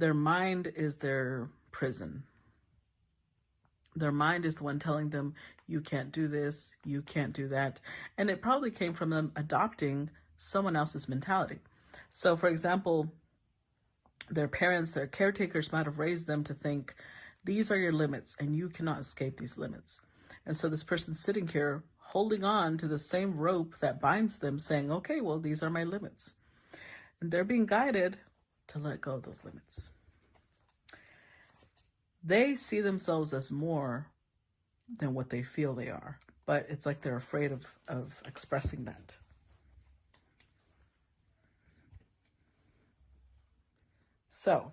Their mind is their prison. Their mind is the one telling them, you can't do this, you can't do that. And it probably came from them adopting someone else's mentality. So for example, their parents, their caretakers might have raised them to think, these are your limits and you cannot escape these limits. And so this person's sitting here holding on to the same rope that binds them, saying, okay, well, these are my limits. And they're being guided to let go of those limits. They see themselves as more than what they feel they are, but it's like they're afraid of expressing that. So,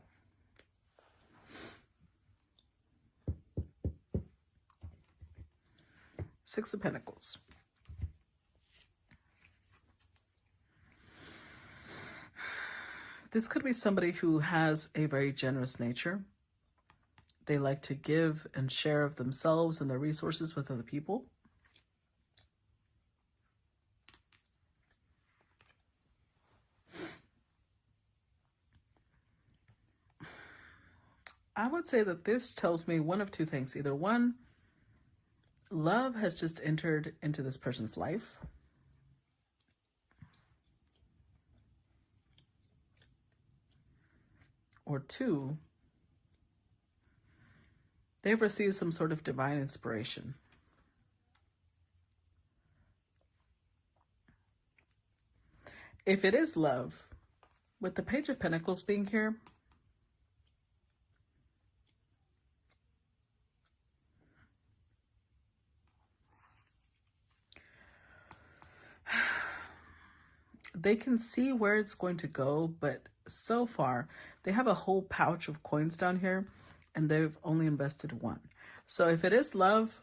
Six of Pentacles. This could be somebody who has a very generous nature. They like to give and share of themselves and their resources with other people. I would say that this tells me one of two things. Either one, love has just entered into this person's life. Or two, they've received some sort of divine inspiration. If it is love, with the Page of Pentacles being here, they can see where it's going to go, but so far they have a whole pouch of coins down here and they've only invested one. So if it is love,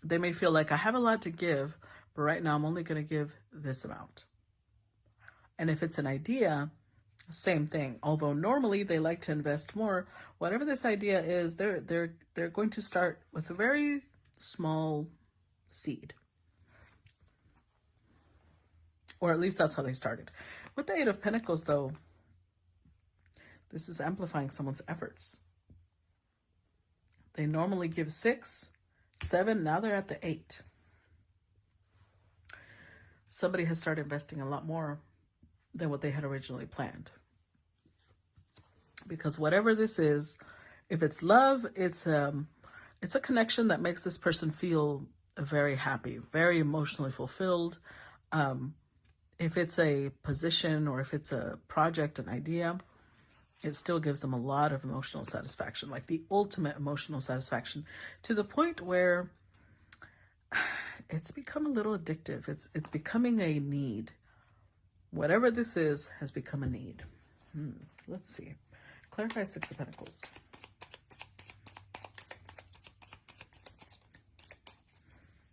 they may feel like I have a lot to give, but right now I'm only going to give this amount. And if it's an idea, same thing. Although normally they like to invest more, whatever this idea is, they're going to start with a very small seed. Or at least that's how they started. With the Eight of Pentacles, though, this is amplifying someone's efforts. They normally give 6, 7, now they're at the 8. Somebody has started investing a lot more than what they had originally planned. Because whatever this is, if it's love, it's a connection that makes this person feel very happy, very emotionally fulfilled. If it's a position or if it's a project, an idea, it still gives them a lot of emotional satisfaction, like the ultimate emotional satisfaction, to the point where it's become a little addictive. It's becoming a need. Whatever this is has become a need. Let's see. Clarify Six of Pentacles.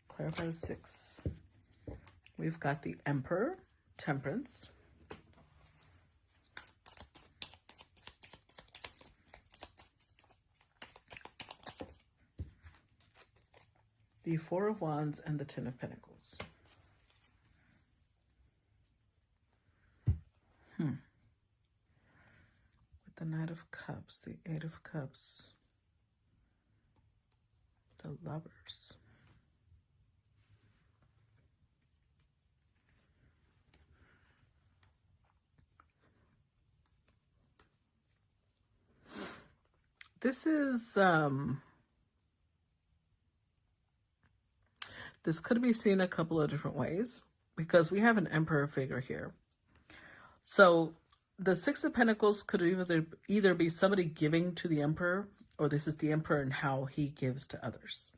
Clarify the 6. We've got the Emperor, Temperance. The Four of Wands and the Ten of Pentacles. With the Knight of Cups, the Eight of Cups, the Lovers. This is, this could be seen a couple of different ways because we have an Emperor figure here. So the Six of Pentacles could either be somebody giving to the Emperor, or this is the Emperor and how he gives to others.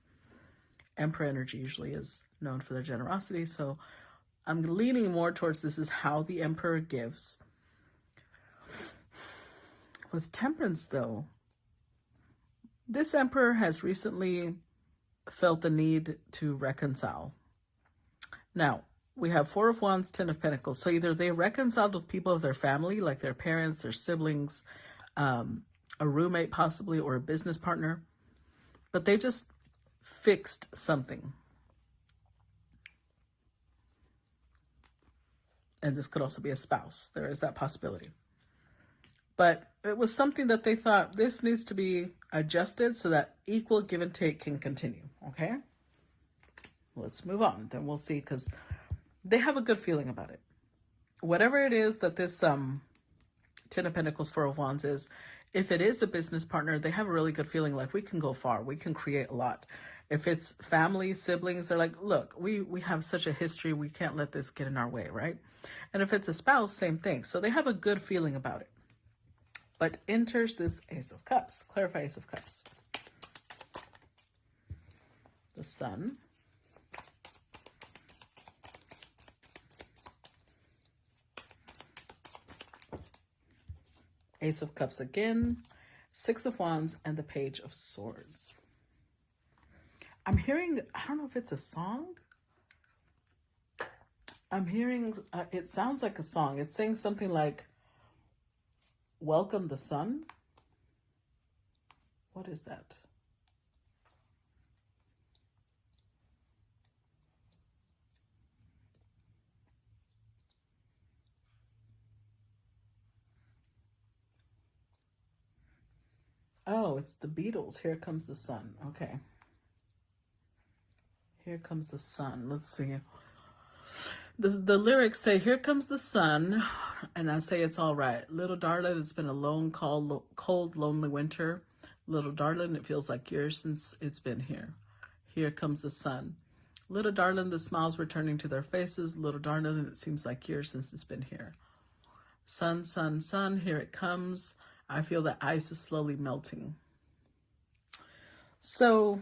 Emperor energy usually is known for their generosity, so I'm leaning more towards this is how the Emperor gives. With Temperance, though, this Emperor has recently felt the need to reconcile. Now, we have Four of Wands, Ten of Pentacles. So either they reconciled with people of their family, like their parents, their siblings, a roommate possibly, or a business partner, but they just fixed something. And this could also be a spouse. There is that possibility. But it was something that they thought this needs to be adjusted so that equal give and take can continue. Okay, let's move on. Then we'll see, because they have a good feeling about it. Whatever it is that this Ten of Pentacles, Four of Wands is, if it is a business partner, they have a really good feeling like we can go far. We can create a lot. If it's family, siblings, they're like, look, we have such a history. We can't let this get in our way, right? And if it's a spouse, same thing. So they have a good feeling about it. But enters this Ace of Cups. Clarify Ace of Cups. The Sun. Ace of Cups again. Six of Wands and the Page of Swords. I'm hearing, I don't know if it's a song. I'm hearing, it sounds like a song. It's saying something like, welcome the sun. What is that? Oh, it's the Beatles. Here Comes the Sun. Okay. Here comes the sun. Let's see. The lyrics say, here comes the sun, and I say it's all right. Little darling, it's been a long, cold, lonely winter. Little darling, it feels like years since it's been here. Here comes the sun. Little darling, the smiles returning to their faces. Little darling, it seems like years since it's been here. Sun, sun, sun, here it comes. I feel the ice is slowly melting. So,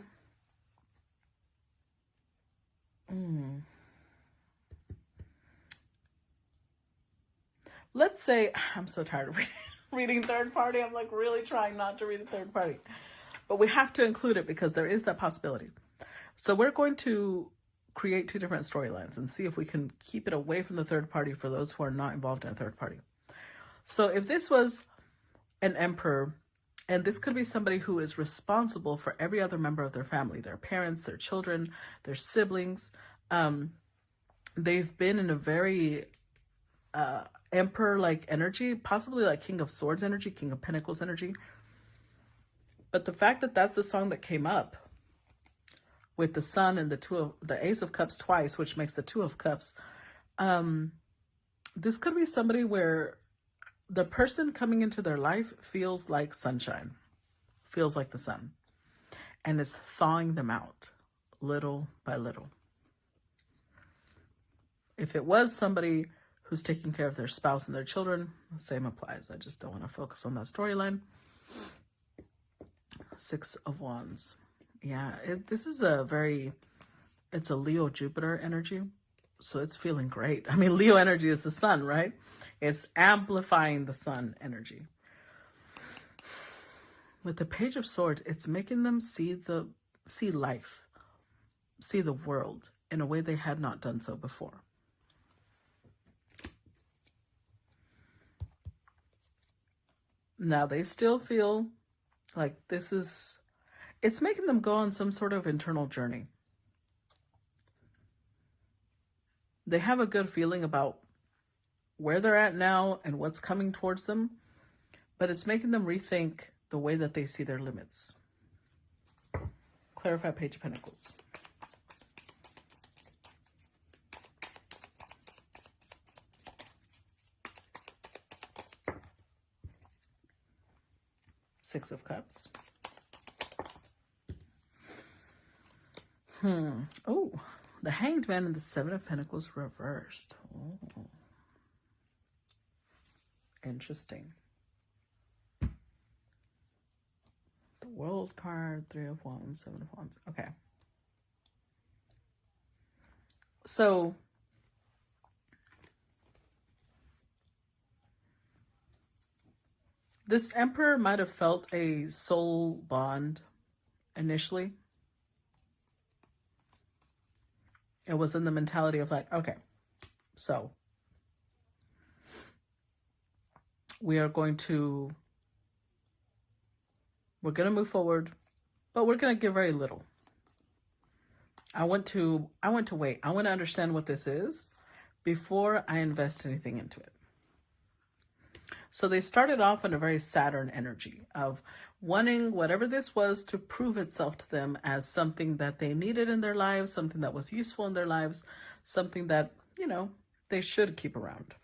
let's say, I'm so tired of reading third party. I'm like really trying not to read a third party. But we have to include it because there is that possibility. So we're going to create two different storylines and see if we can keep it away from the third party for those who are not involved in a third party. So if this was an emperor, and this could be somebody who is responsible for every other member of their family, their parents, their children, their siblings. They've been in a very emperor-like energy, possibly like King of Swords energy, King of Pentacles energy. But the fact that that's the song that came up with the sun and the Ace of Cups twice, which makes the Two of Cups, this could be somebody where the person coming into their life feels like sunshine, feels like the sun, and is thawing them out little by little. If it was somebody who's taking care of their spouse and their children, the same applies. I just don't want to focus on that storyline. Six of Wands. Yeah, this is it's a Leo Jupiter energy. So it's feeling great. I mean, Leo energy is the sun, right? It's amplifying the sun energy. With the Page of Swords, it's making them see life, see the world in a way they had not done so before. Now they still feel like it's making them go on some sort of internal journey. They have a good feeling about where they're at now and what's coming towards them, but it's making them rethink the way that they see their limits. Clarify Page of Pentacles. Six of Cups. Oh, the Hanged Man and the Seven of Pentacles reversed. Oh. Interesting. The World card, Three of Wands, Seven of Wands. Okay. So this Emperor might have felt a soul bond initially. It was in the mentality of like, okay, so we're going to move forward, but we're going to give very little. I want to wait. I want to understand what this is before I invest anything into it. So they started off in a very Saturn energy of wanting whatever this was to prove itself to them as something that they needed in their lives, something that was useful in their lives, something that, they should keep around.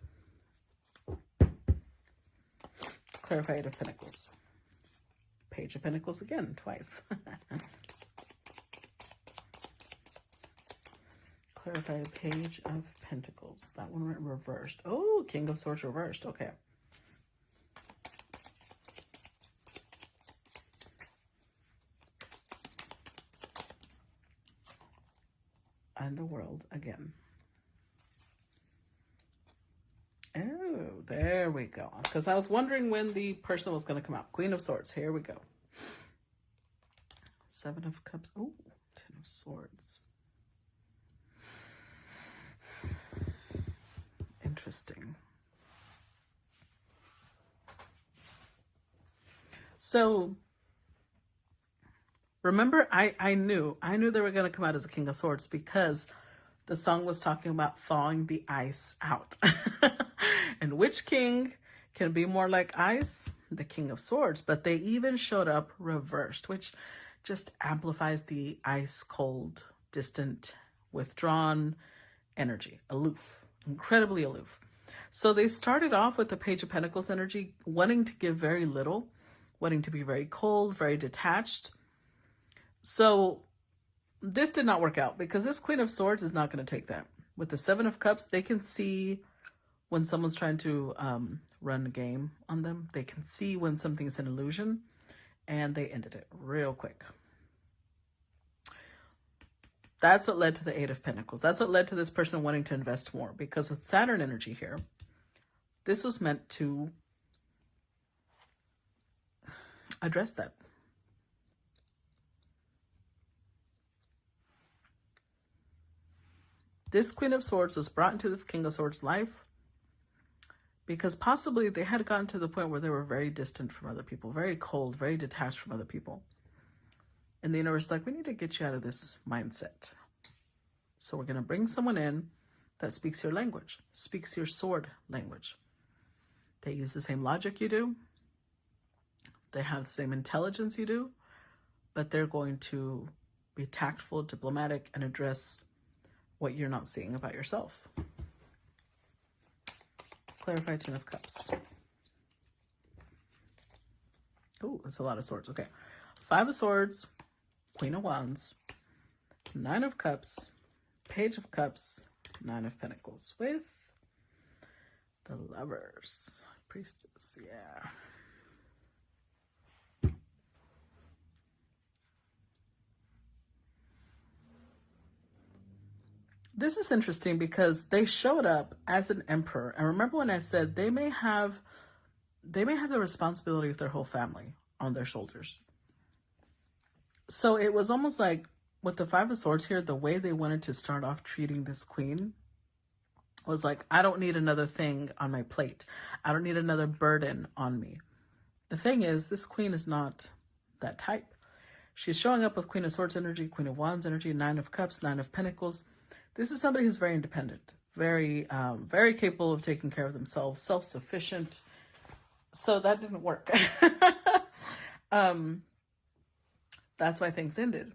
Clarify Eight of Pentacles. Page of Pentacles again, twice. Clarify Page of Pentacles. That one went reversed. Oh, King of Swords reversed. Okay. Underworld again. Oh, there we go. Because I was wondering when the person was going to come out. Queen of Swords. Here we go. Seven of Cups. Oh, Ten of Swords. Interesting. So remember, I knew they were going to come out as a King of Swords because the song was talking about thawing the ice out. And which king can be more like ice? The King of Swords. But they even showed up reversed, which just amplifies the ice cold, distant, withdrawn energy, aloof, incredibly aloof. So they started off with the Page of Pentacles energy, wanting to give very little, wanting to be very cold, very detached. So this did not work out because this Queen of Swords is not going to take that. With the Seven of Cups, they can see when someone's trying to run a game on them. They can see when something's an illusion, and they ended it real quick. That's what led to the Eight of Pentacles. That's what led to this person wanting to invest more, because with Saturn energy here, this was meant to address that. This Queen of Swords was brought into this King of Swords life because possibly they had gotten to the point where they were very distant from other people, very cold, very detached from other people. And the universe is like, we need to get you out of this mindset. So we're going to bring someone in that speaks your language, speaks your sword language. They use the same logic you do. They have the same intelligence you do, but they're going to be tactful, diplomatic, and address what you're not seeing about yourself. Clarify Ten of Cups. Oh, that's a lot of swords. Okay. Five of Swords, Queen of Wands, Nine of Cups, Page of Cups, Nine of Pentacles with the Lovers. Priestess, yeah. This is interesting because they showed up as an emperor. And remember when I said they may have the responsibility of their whole family on their shoulders. So it was almost like with the Five of Swords here, the way they wanted to start off treating this queen was like, I don't need another thing on my plate. I don't need another burden on me. The thing is, this queen is not that type. She's showing up with Queen of Swords energy, Queen of Wands energy, Nine of Cups, Nine of Pentacles. This is somebody who's very independent, very capable of taking care of themselves, self-sufficient. So that didn't work. That's why things ended.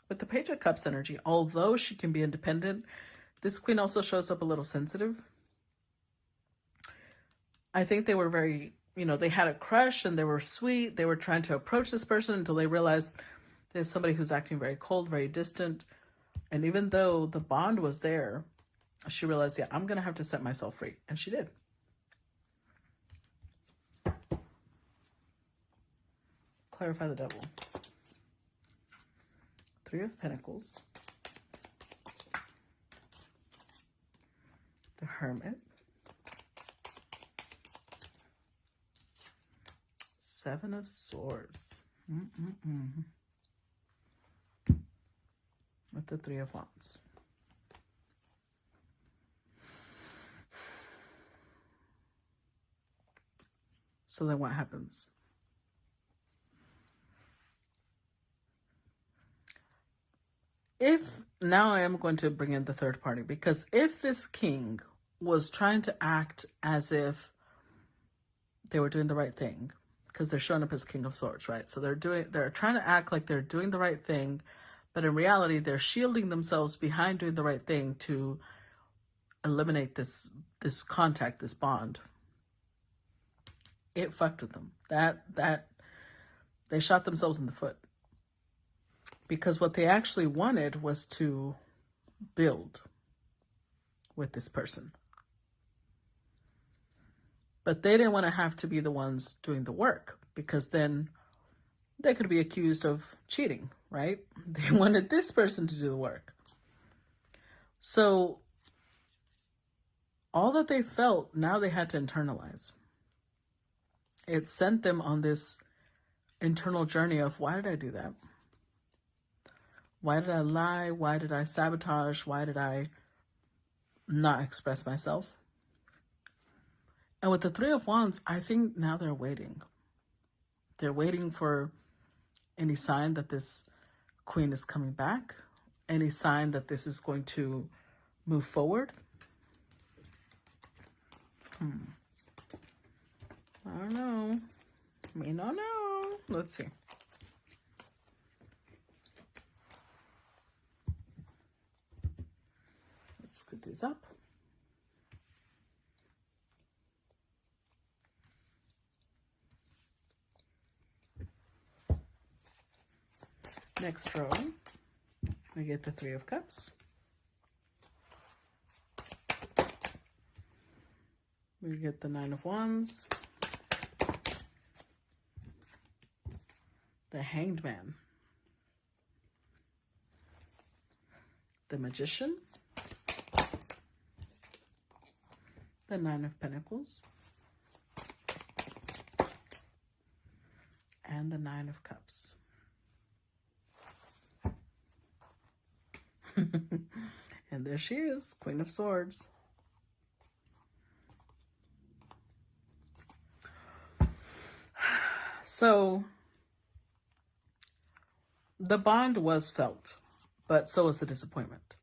With the Page of Cups energy, although she can be independent, this queen also shows up a little sensitive. I think they were very, they had a crush and they were sweet. They were trying to approach this person until they realized there's somebody who's acting very cold, very distant. And even though the bond was there, she realized, yeah, I'm going to have to set myself free. And she did. Clarify the Devil. Three of Pentacles. The Hermit. Seven of Swords. With the Three of Wands. So then what happens? now I am going to bring in the third party, because if this king was trying to act as if they were doing the right thing, because they're showing up as King of Swords, right? So they're trying to act like they're doing the right thing, but in reality, they're shielding themselves behind doing the right thing to eliminate this contact, this bond. It fucked with them. That they shot themselves in the foot. Because what they actually wanted was to build with this person. But they didn't want to have to be the ones doing the work, because then they could be accused of cheating, right? They wanted this person to do the work. So all that they felt, now they had to internalize. It sent them on this internal journey of, why did I do that? Why did I lie? Why did I sabotage? Why did I not express myself? And with the Three of Wands, I think now they're waiting. They're waiting for any sign that this queen is coming back, any sign that this is going to move forward. I don't know. We don't know. Let's see. Let's scoot these up. Next row, we get the Three of Cups. We get the Nine of Wands. The Hanged Man. The Magician. The Nine of Pentacles. And the Nine of Cups. And there she is, Queen of Swords. So the bond was felt, but so was the disappointment.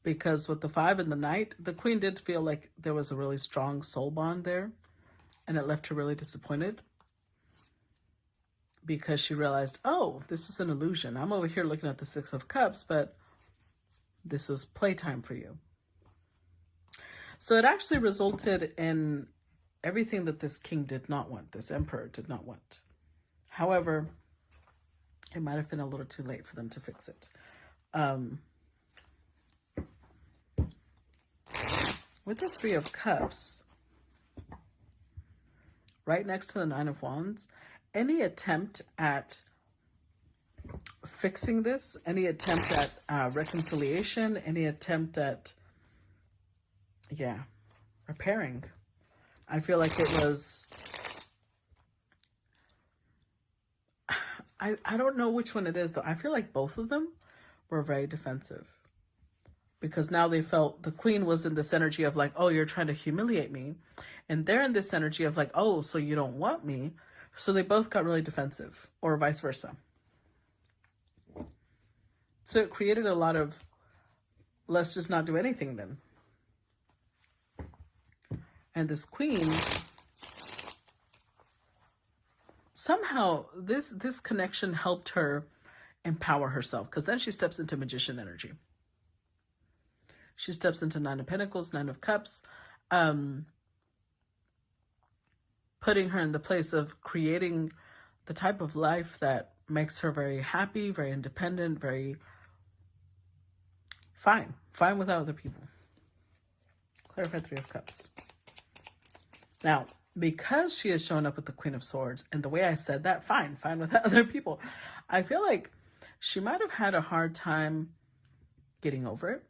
Because with the Five and the Knight, the Queen did feel like there was a really strong soul bond there, and it left her really disappointed. Because she realized, oh, this was an illusion. I'm over here looking at the Six of Cups, but this was playtime for you. So it actually resulted in everything that this king did not want, this emperor did not want. However, it might have been a little too late for them to fix it. With the Three of Cups, right next to the Nine of Wands, any attempt at fixing this, any attempt at reconciliation, any attempt at, repairing, I feel like it was, I don't know which one it is though. I feel like both of them were very defensive, because now they felt the Queen was in this energy of like, oh, you're trying to humiliate me. And they're in this energy of like, oh, so you don't want me. So they both got really defensive, or vice versa. So it created a lot of, let's just not do anything then. And this Queen, somehow this connection helped her empower herself, because then she steps into Magician energy. She steps into Nine of Pentacles, Nine of Cups, putting her in the place of creating the type of life that makes her very happy, very independent, very fine with other people. Clarify Three of Cups. Now, because she has shown up with the Queen of Swords, and the way I said that, fine with other people, I feel like she might have had a hard time getting over it.